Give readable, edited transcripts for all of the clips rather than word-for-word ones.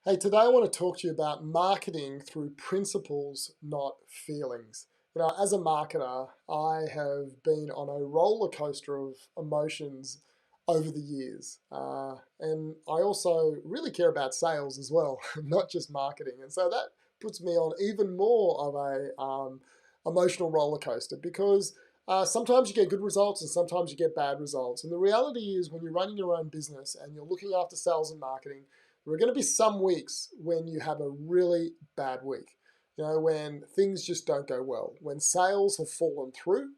Hey, today I want to talk to you about marketing through principles, not feelings. As a marketer, I have been on a roller coaster of emotions over the years. And I also really care about sales as well, not just marketing. And so that puts me on even more of a emotional roller coaster because sometimes you get good results and sometimes you get bad results. And the reality is when you're running your own business and you're looking after sales and marketing, there are going to be some weeks when you have a really bad week, when things just don't go well, when sales have fallen through,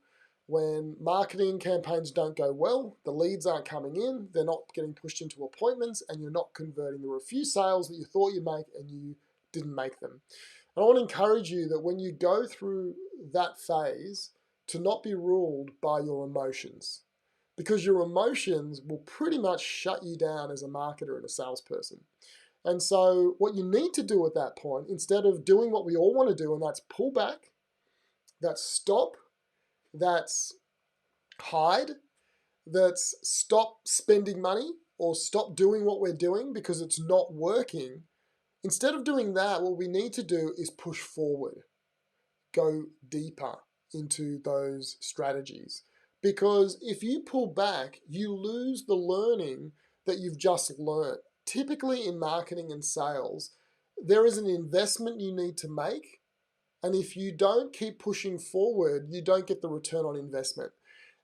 when marketing campaigns don't go well, the leads aren't coming in, they're not getting pushed into appointments, and you're not converting. There were a few sales that you thought you'd make and you didn't make them. And I want to encourage you that when you go through that phase, to not be ruled by your emotions, because your emotions will pretty much shut you down as a marketer and a salesperson. And so what you need to do at that point, instead of doing what we all want to do, and that's pull back, that's stop, that's hide, that's stop spending money or stop doing what we're doing because it's not working. Instead of doing that, what we need to do is push forward, go deeper into those strategies. Because if you pull back, you lose the learning that you've just learned. Typically in marketing and sales, there is an investment you need to make. And if you don't keep pushing forward, you don't get the return on investment.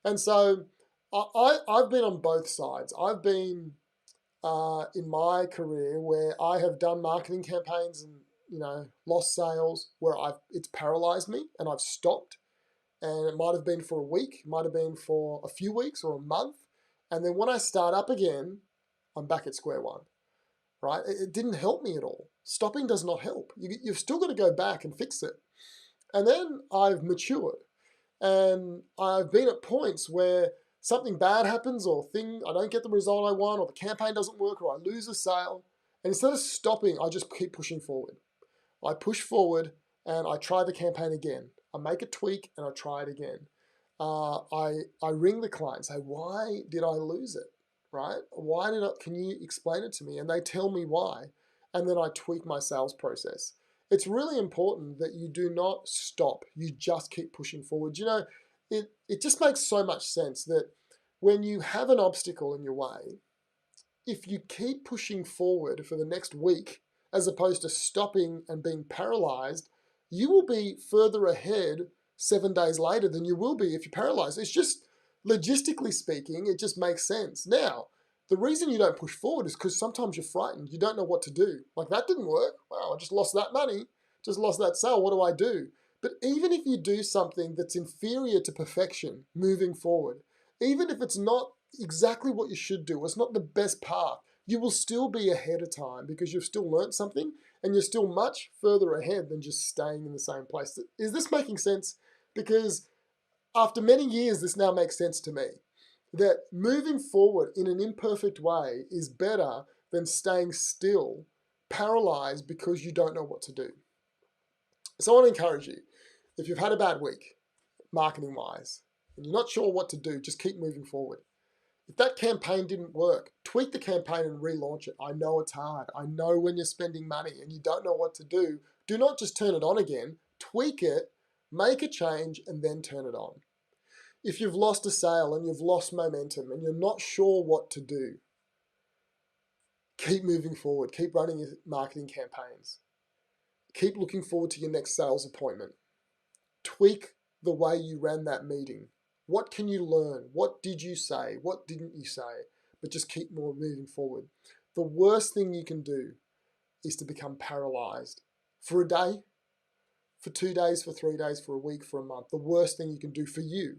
And so I've been on both sides. I've been in my career where I have done marketing campaigns and lost sales where it's paralyzed me and I've stopped. And it might have been for a week, might have been for a few weeks or a month. And then when I start up again, I'm back at square one, right? It didn't help me at all. Stopping does not help. You've still got to go back and fix it. And then I've matured and I've been at points where something bad happens or I don't get the result I want or the campaign doesn't work or I lose a sale. And instead of stopping, I just keep pushing forward. I push forward and I try the campaign again. I make a tweak and I try it again. I ring the client and say, why did I lose it, right? Can you explain it to me? And they tell me why. And then I tweak my sales process. It's really important that you do not stop. You just keep pushing forward. It just makes so much sense that when you have an obstacle in your way, if you keep pushing forward for the next week, as opposed to stopping and being paralyzed, you will be further ahead 7 days later than you will be if you're paralyzed. It's just, logistically speaking, it just makes sense. Now, the reason you don't push forward is because sometimes you're frightened. You don't know what to do. Like, that didn't work. Wow, I just lost that money, just lost that sale. What do I do? But even if you do something that's inferior to perfection moving forward, even if it's not exactly what you should do, it's not the best path, you will still be ahead of time because you've still learned something and you're still much further ahead than just staying in the same place. Is this making sense? Because after many years, this now makes sense to me, that moving forward in an imperfect way is better than staying still, paralyzed because you don't know what to do. So I want to encourage you, if you've had a bad week, marketing-wise, and you're not sure what to do, just keep moving forward. If that campaign didn't work, tweak the campaign and relaunch it. I know it's hard. I know when you're spending money and you don't know what to do not just turn it on again. Tweak it, make a change, and then turn it on. If you've lost a sale and you've lost momentum and you're not sure what to do, keep moving forward. Keep running your marketing campaigns. Keep looking forward to your next sales appointment. Tweak the way you ran that meeting. What can you learn? What did you say? What didn't you say? But just keep moving forward. The worst thing you can do is to become paralyzed for a day, for 2 days, for 3 days, for a week, for a month. The worst thing you can do for you,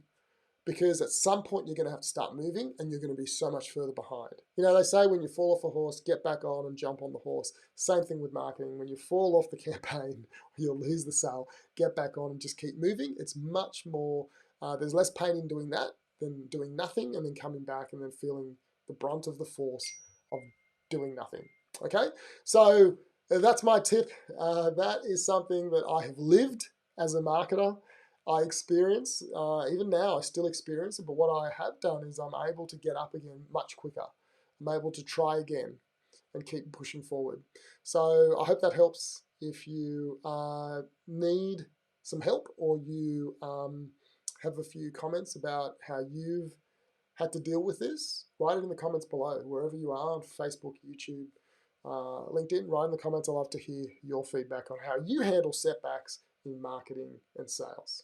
because at some point you're going to have to start moving and you're going to be so much further behind. They say when you fall off a horse, get back on and jump on the horse. Same thing with marketing. When you fall off the campaign, you'll lose the sale, get back on and just keep moving. It's much more, there's less pain in doing that than doing nothing and then coming back and then feeling the brunt of the force of doing nothing. Okay, so that's my tip. That is something that I have lived as a marketer. I experience, even now I still experience it, but what I have done is I'm able to get up again much quicker. I'm able to try again. and keep pushing forward. So I hope that helps. If you need some help, or you have a few comments about how you've had to deal with this, write it in the comments below, wherever you are, on Facebook, YouTube, LinkedIn. Write in the comments. I'd love to hear your feedback on how you handle setbacks in marketing and sales.